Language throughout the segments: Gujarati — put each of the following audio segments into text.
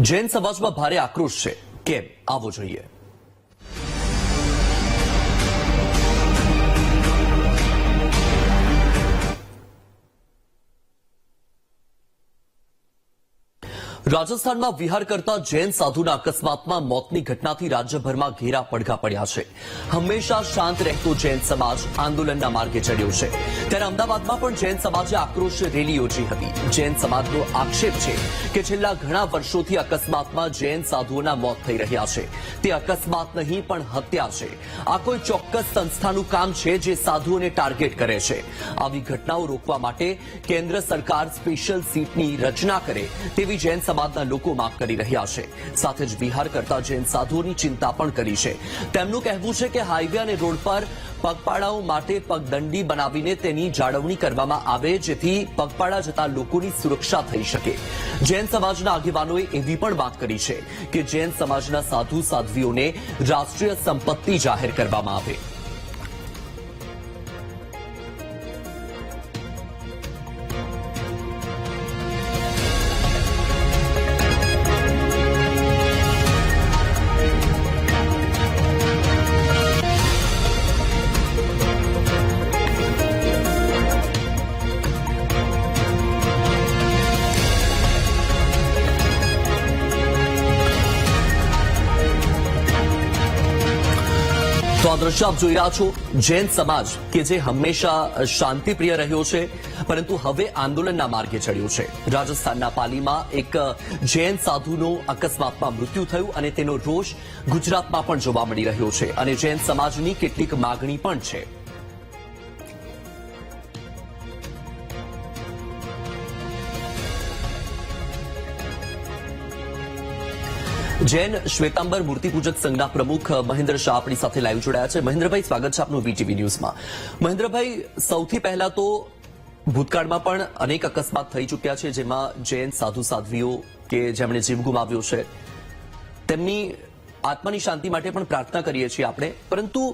જૈન સમાજમાં ભારે આક્રોશ છે. કેમ? આવો જોઈએ. રાજસ્થાનમાં વિહાર કરતા જૈન સાધુના અકસ્માતમાં મોતની ઘટનાથી રાજ્યભરમાં ઘેરા પડઘા પડ્યા છે. હંમેશા શાંત રહેતો જૈન સમાજ આંદોલનના માર્ગે ચડ્યો છે. ત્યારે અમદાવાદમાં પણ જૈન સમાજે આક્રોશ રેલી યોજી હતી. જૈન સમાજનો આક્ષેપ છે કે છેલ્લા ઘણા વર્ષોથી અકસ્માતમાં જૈન સાધુઓના મોત થઈ રહ્યા છે. તે અકસ્માત નહીં પણ હત્યા છે. આ કોઈ ચોક્કસ સંસ્થાનું કામ છે જે સાધુઓને ટાર્ગેટ કરે છે. આવી ઘટનાઓ રોકવા માટે કેન્દ્ર સરકાર સ્પેશિયલ સીટની રચના કરે તેવી જૈન સમાજના લોકો માંગ કરી રહ્યા છે. સાથે જ વિહાર કરતા જૈન સાધુઓની ચિંતા પણ કરી છે. તેમનું કહેવું છે કે હાઈવે અને રોડ પર પગપાળાઓ માટે પગદંડી બનાવીને તેની જાળવણી કરવામાં આવે જેથી પગપાળા જતા લોકોની સુરક્ષા થઈ શકે. જૈન સમાજના આગેવાનોએ એવી પણ વાત કરી છે કે જૈન સમાજના સાધુ સાધ્વીઓને રાષ્ટ્રીય સંપત્તિ જાહેર કરવામાં આવે. તો આ દ્રશ્ય આપ જોઈ રહ્યા છો. જૈન સમાજ કે જે હંમેશા શાંતિપ્રિય રહ્યો છે પરંતુ હવે આંદોલનના માર્ગે ચડ્યો છે. રાજસ્થાનના પાલીમાં એક જૈન સાધુનું અકસ્માતમાં મૃત્યુ થયું અને તેનો રોષ ગુજરાતમાં પણ જોવા મળી રહ્યો છે અને જૈન સમાજની કેટલીક માગણી પણ છે. જૈન શ્વેતાંબર મૂર્તિપૂજક સંઘના પ્રમુખ મહેન્દ્ર શાહ આપણી સાથે લાઈવ જોડાયા છે. મહેન્દ્રભાઈ, સ્વાગત છે આપનું વીટીવી ન્યૂઝમાં. મહેન્દ્રભાઈ, સૌથી પહેલા તો ભૂતકાળમાં પણ અનેક અકસ્માત થઈ ચૂક્યા છે જેમાં જૈન સાધુ સાધ્વીઓ કે જેમણે જીવ ગુમાવ્યો છે તેમની આત્માની શાંતિ માટે પણ પ્રાર્થના કરીએ છીએ આપણે. પરંતુ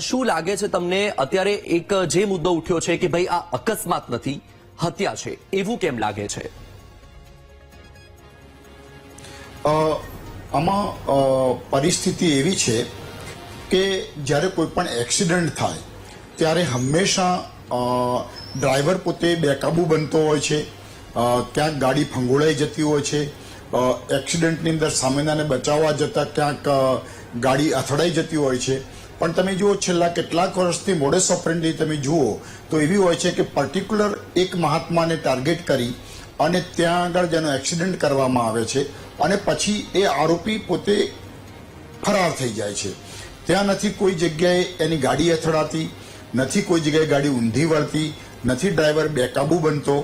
શું લાગે છે તમને અત્યારે એક જે મુદ્દો ઉઠ્યો છે કે ભાઈ આ અકસ્માત નથી, હત્યા છે, એવું કેમ લાગે છે? આમાં પરિસ્થિતિ એવી છે કે જ્યારે કોઈ પણ એક્સિડન્ટ થાય ત્યારે હંમેશા ડ્રાઈવર પોતે બેકાબુ બનતો હોય છે, ક્યાંક ગાડી ફંગોળાઈ જતી હોય છે, એક્સિડન્ટની અંદર સામેનાને બચાવવા જતાં ક્યાંક ગાડી અથડાઈ જતી હોય છે. પણ તમે જુઓ છેલ્લા કેટલાક વર્ષથી મોડસ ઓપરેન્ડી તમે જુઓ તો એવી હોય છે કે પર્ટિક્યુલર એક મહાત્માને ટાર્ગેટ કરી અને ત્યાં આગળ જેનો એક્સિડન્ટ કરવામાં આવે છે અને પછી એ આરોપી પોતે ફરાર થઈ જાય છે. ત્યાં નથી કોઈ જગ્યાએ એની ગાડી અથડાતી, નથી કોઈ જગ્યાએ ગાડી ઊંધી વળતી, નથી ડ્રાઈવર બેકાબુ બનતો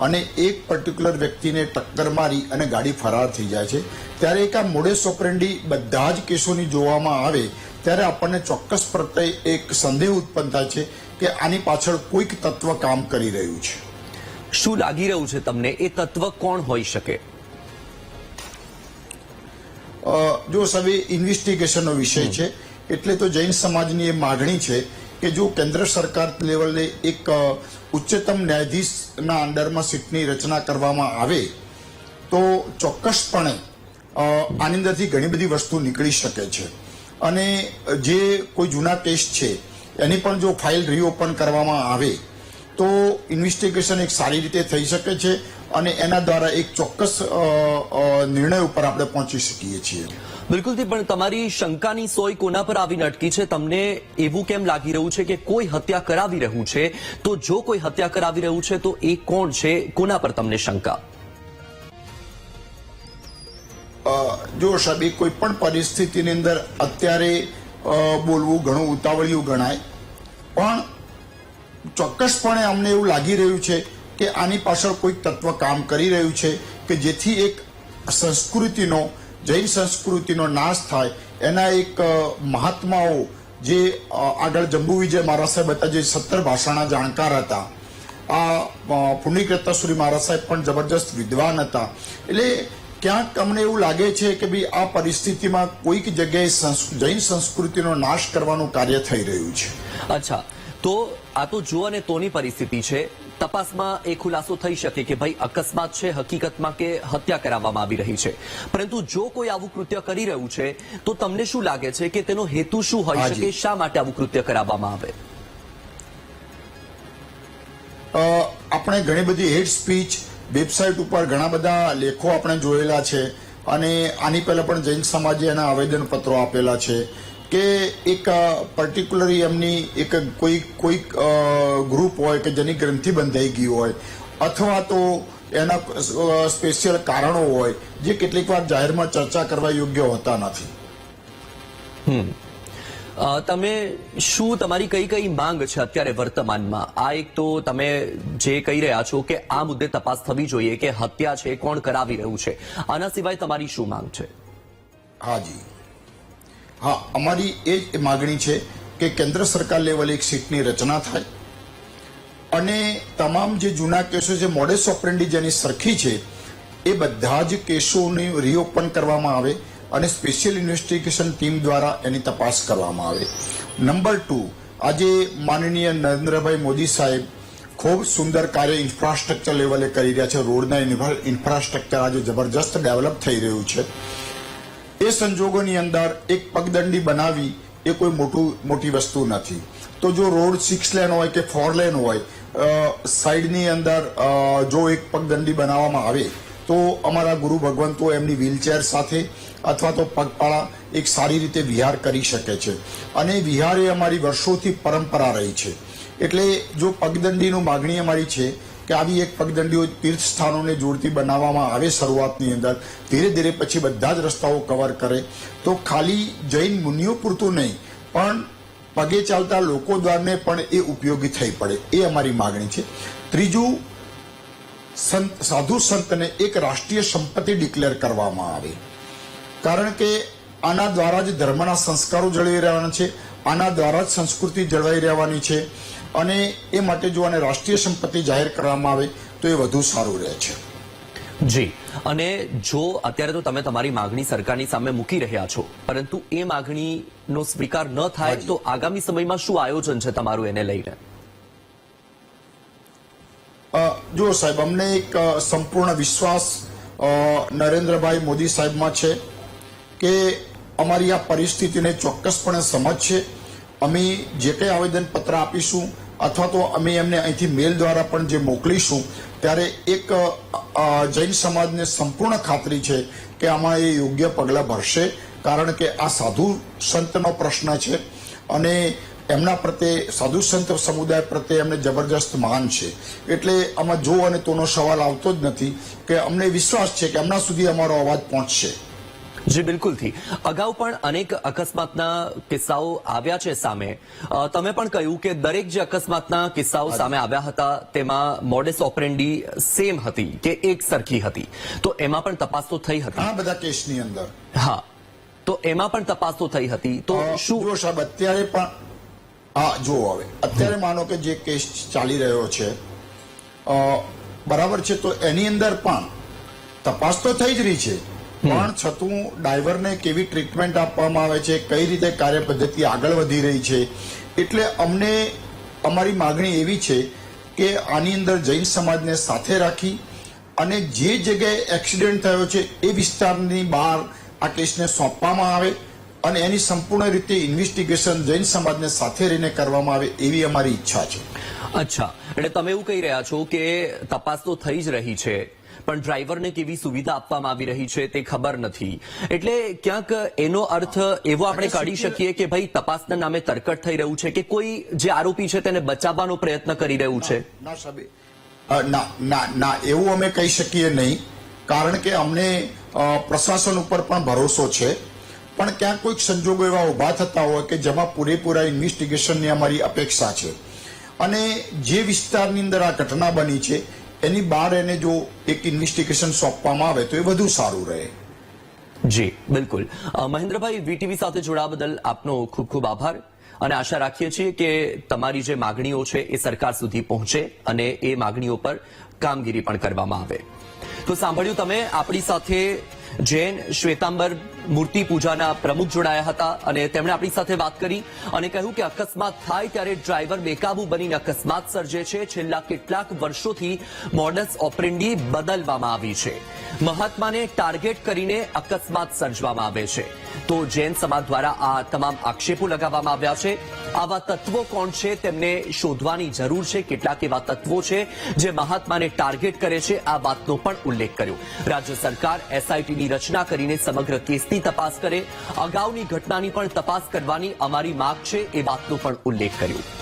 અને એક પર્ટિક્યુલર વ્યક્તિને ટક્કર મારી અને ગાડી ફરાર થઈ જાય છે. ત્યારે એક આ મોડેસ ઓપરેન્ડી બધા જ કેસોની જોવામાં આવે ત્યારે આપણને ચોક્કસ પ્રત્યે એક સંદેહ ઉત્પન્ન થાય છે કે આની પાછળ કોઈક તત્વ કામ કરી રહ્યું છે. શું લાગી રહ્યું છે તમને? એ તત્વ કોણ હોઈ શકે? જો સવે ઇન્વેસ્ટિગેશનનો વિષય છે એટલે તો જૈન સમાજની એ માગણી છે કે જો કેન્દ્ર સરકાર લેવલે એક ઉચ્ચતમ ન્યાયાધીશના અંડરમાં સીટની રચના કરવામાં આવે તો ચોક્કસપણે આની અંદરથી ઘણી બધી વસ્તુ નીકળી શકે છે અને જે કોઈ જૂના કેસ છે એની પણ જો ફાઇલ રીઓપન કરવામાં આવે તો ઇન્વેસ્ટિગેશન એક સારી રીતે થઈ શકે છે અને એના દ્વારા એક ચોક્કસ નિર્ણય ઉપર આપણે પહોંચી શકીએ છીએ. બિલકુલથી, પણ તમારી શંકાની સોય કોના પર આવીને અટકી છે? તમને એવું કેમ લાગી રહ્યું છે કે કોઈ હત્યા કરાવી રહ્યું છે? તો જો કોઈ હત્યા કરાવી રહ્યું છે તો એ કોણ છે? કોના પર તમને શંકા? જો સાહેબ, કોઈ પણ પરિસ્થિતિની અંદર અત્યારે બોલવું ઘણું ઉતાવળિયું ગણાય, પણ ચોક્કસપણે અમને એવું લાગી રહ્યું છે કે આની પાછળ કોઈક તત્વ કામ કરી રહ્યું છે કે જેથી એક સંસ્કૃતિનો, જૈન સંસ્કૃતિનો નાશ થાય. એના એક મહાત્માઓ જે આગળ જંબુ વિજય મહારાજ સાહેબ હતા જે 17 ભાષાના જાણકાર હતા, આ પુણ્યકર્તાસુરી મહારાજ સાહેબ પણ જબરજસ્ત વિદ્વાન હતા. એટલે ક્યાંક અમને એવું લાગે છે કે ભાઈ આ પરિસ્થિતિમાં કોઈક જગ્યાએ જૈન સંસ્કૃતિનો નાશ કરવાનું કાર્ય થઈ રહ્યું છે. અચ્છા, તો આ તો જો અને તોની પરિસ્થિતિ છે. તપાસમાં એ ખુલાસો થઈ શકે કે ભાઈ અકસ્માત છે હકીકતમાં કે હત્યા કરાવવામાં આવી રહી છે, પરંતુ જો કોઈ આવું કૃત્ય કરી રહ્યું છે તો તમને શું લાગે છે કે તેનો હેતુ શું હોઈ હાજી. શકે, શા માટે આવું કૃત્ય કરાવવામાં આવે? આપણે ઘણી બધી હેટ સ્પીચ વેબસાઇટ ઉપર ઘણા બધા લેખો આપણે જોયેલા છે અને આની પહેલા પણ જૈન સમાજે એના આવેદનપત્રો આપેલા છે કે એક પર્ટિક્યુલરી એમની એક કોઈ ગ્રુપ હોય કે જેની ગ્રંથિ બંધાઈ ગઈ હોય અથવા તો એના સ્પેશિયલ કારણો હોય જે કેટલીક વાર જાહેરમાં ચર્ચા કરવા યોગ્ય હોતા નથી. તમે શું, તમારી કઈ કઈ માંગ છે અત્યારે વર્તમાનમાં? આ એક તો તમે જે કહી રહ્યા છો કે આ મુદ્દે તપાસ થવી જોઈએ કે હત્યા છે, કોણ કરાવી રહ્યું છે, આના સિવાય તમારી શું માંગ છે? હાજી, હા, અમારી એ જ માગણી છે કે કેન્દ્ર સરકાર લેવલે એક સીટની રચના થાય અને તમામ જે જૂના કેસો છે, મોડેસ ઓપરેન્ડી જેની સરખી છે, એ બધા જ કેસોને રીઓપન કરવામાં આવે અને સ્પેશિયલ ઇન્વેસ્ટિગેશન ટીમ દ્વારા એની તપાસ કરવામાં આવે. નંબર 2, આજે માનનીય નરેન્દ્રભાઈ મોદી સાહેબ ખૂબ સુંદર કાર્ય ઇન્ફ્રાસ્ટ્રક્ચર લેવલે કરી રહ્યા છે. રોડના ઇન્ફ્રાસ્ટ્રક્ચર આજે જબરજસ્ત ડેવલપ થઈ રહ્યું છે. એ સંજોગોની અંદર એક પગદંડી બનાવી એ કોઈ મોટી વસ્તુ નથી. તો જો રોડ 6 લેન હોય કે 4 લેન હોય, સાઈડની અંદર જો એક પગદંડી બનાવવામાં આવે તો અમારા ગુરુ ભગવંતો એમની વ્હીલચેર સાથે અથવા તો પગપાળા એક સારી રીતે વિહાર કરી શકે છે અને વિહાર એ અમારી વર્ષોથી પરંપરા રહી છે. એટલે જો પગદંડીનું માગણી અમારી છે કે આવી એક પગદંડીઓ તીર્થ સ્થાનોને જોડતી બનાવવામાં આવે શરૂઆતની અંદર, ધીરે ધીરે પછી બધા જ રસ્તાઓ કવર કરે તો ખાલી જૈન મુનિઓ પૂરતું નહીં પણ પગે ચાલતા લોકો દ્વારને પણ એ ઉપયોગી થઈ પડે, એ અમારી માગણી છે. ત્રીજું, સાધુ સંતને એક રાષ્ટ્રીય સંપત્તિ ડિક્લેર કરવામાં આવે, કારણ કે આના દ્વારા જ ધર્મના સંસ્કારો જળવાઈ રહેવાના છે, આના દ્વારા જ સંસ્કૃતિ જળવાઈ રહેવાની છે અને એ માટે જો આને રાષ્ટ્રીય સંપત્તિ જાહેર કરવામાં આવે તો એ વધુ સારું રહે છે. જી, અને જો અત્યારે તો તમે તમારી માગણી સરકારની સામે મૂકી રહ્યા છો, પરંતુ એ માગણીનો સ્વીકાર ન થાય તો આગામી સમયમાં શું આયોજન છે તમારું એને લઈને? જો સાહેબ, અમને એક સંપૂર્ણ વિશ્વાસ નરેન્દ્રભાઈ મોદી સાહેબમાં છે કે અમારી આ પરિસ્થિતિને ચોક્કસપણે સમજ છે. અમે જે કંઈ આવેદનપત્ર આપીશું અથવા તો અમે એમને અહીંથી મેલ દ્વારા પણ જે મોકલીશું ત્યારે એક જૈન સમાજને સંપૂર્ણ ખાતરી છે કે આમાં એ યોગ્ય પગલાં ભરશે, કારણ કે આ સાધુ સંતનો પ્રશ્ન છે અને એમના પ્રત્યે સાધુ સંત સમુદાય પ્રત્યે એમને જબરજસ્ત માન છે. એટલે આમાં જો અને તોનો સવાલ આવતો જ નથી કે અમને વિશ્વાસ છે કે એમના સુધી અમારો અવાજ પહોંચશે. જી બિલકુલથી. અગાઉ પણ અનેક અકસ્માતના કિસ્સાઓ આવ્યા છે સામે. તમે પણ કહ્યું કે દરેક જે અકસ્માતના કિસ્સાઓ સામે આવ્યા હતા તેમાં મોડેસ ઓપરેન્ડી સેમ હતી કે એક સરખી હતી, તો એમાં પણ તપાસ તો થઈ હતી ઘણા બધા કેસની અંદર. હા, તો એમાં પણ તપાસ તો થઈ હતી. તો શું જો સાહેબ અત્યારે પણ, હા, જો હવે અત્યારે માનો કે જે કેસ ચાલી રહ્યો છે બરાબર છે, તો એની અંદર પણ તપાસ તો થઈ જ રહી છે, પણ છતું ડ્રાઈવરને કેવી ટ્રીટમેન્ટ આપવામાં આવે છે, કઈ રીતે કાર્ય પદ્ધતિ આગળ વધી રહી છે. એટલે અમને અમારી માગણી એવી છે કે આની અંદર જૈન સમાજને સાથે રાખી અને જે જગ્યાએ એક્સિડન્ટ થયો છે એ વિસ્તારની બહાર આ કેસને સોંપવામાં આવે અને એની સંપૂર્ણ રીતે ઇન્વેસ્ટિગેશન જૈન સમાજને સાથે રહીને કરવામાં આવે એવી અમારી ઈચ્છા છે. અચ્છા, એટલે તમે એવું કહી રહ્યા છો કે તપાસ તો થઈ જ રહી છે પણ ડ્રાઈવરને કેવી સુવિધા આપવામાં આવી રહી છે તે ખબર નથી. એટલે ક્યાંક એનો અર્થ એવો આપણે કાઢી શકીએ કે ભાઈ તપાસના નામે તરકટ થઈ રહ્યું છે કે કોઈ જે આરોપી છે તેને બચાવવાનો પ્રયત્ન કરી રહ્યું છે? ના સાહેબ, ના, એવું અમે કહી શકીએ નહીં, કારણ કે અમને પ્રશાસન ઉપર પણ ભરોસો છે, પણ ક્યાંક કોઈક સંજોગો એવા ઉભા થતા હોય કે જેમાં પૂરેપૂરા ઇન્વેસ્ટિગેશનની અમારી અપેક્ષા છે અને જે વિસ્તારની અંદર આ ઘટના બની છે એની બહાર એને જો એક ઇન્વેસ્ટિગેશન સોંપવામાં આવે તો એ વધુ સારું રહે. જી બિલકુલ. મહેન્દ્રભાઈ, વીટીવી સાથે જોડાવા બદલ આપનો ખૂબ ખૂબ આભાર અને આશા રાખીએ છીએ કે તમારી જે માગણીઓ છે એ સરકાર સુધી પહોંચે અને એ માગણીઓ પર કામગીરી પણ કરવામાં આવે. તો સાંભળ્યું તમે, આપણી સાથે જૈન શ્વેતાંબર મૂર્તિ પૂજાના પ્રમુખ જોડાયા હતા અને તેમણે આપણી સાથે વાત કરી અને કહ્યું કે અકસ્માત થાય ત્યારે ડ્રાઈવર બેકાબુ બનીને અકસ્માત સર્જે છે. છેલ્લા કેટલાક વર્ષોથી મોડસ ઓપરેન્ડી બદલવામાં આવી છે. મહાત્માને ટાર્ગેટ કરીને અકસ્માત સર્જવામાં આવે છે. તો જૈન સમાજ દ્વારા આ તમામ આક્ષેપો લગાવવામાં આવ્યા છે. આવા તત્વો કોણ છે તેમને શોધવાની જરૂર છે. કેટલાક એવા તત્વો છે જે મહાત્માને ટાર્ગેટ કરે છે, આ વાતનો પણ ઉલ્લેખ કર્યો. રાજ્ય સરકાર એસઆઈટીની રચના કરીને સમગ્ર કેસની તપાસ કરે, અગાઉની ઘટનાની પણ તપાસ કરવાની અમારી માંગ છે, એ વાતનો પણ ઉલ્લેખ કર્યો.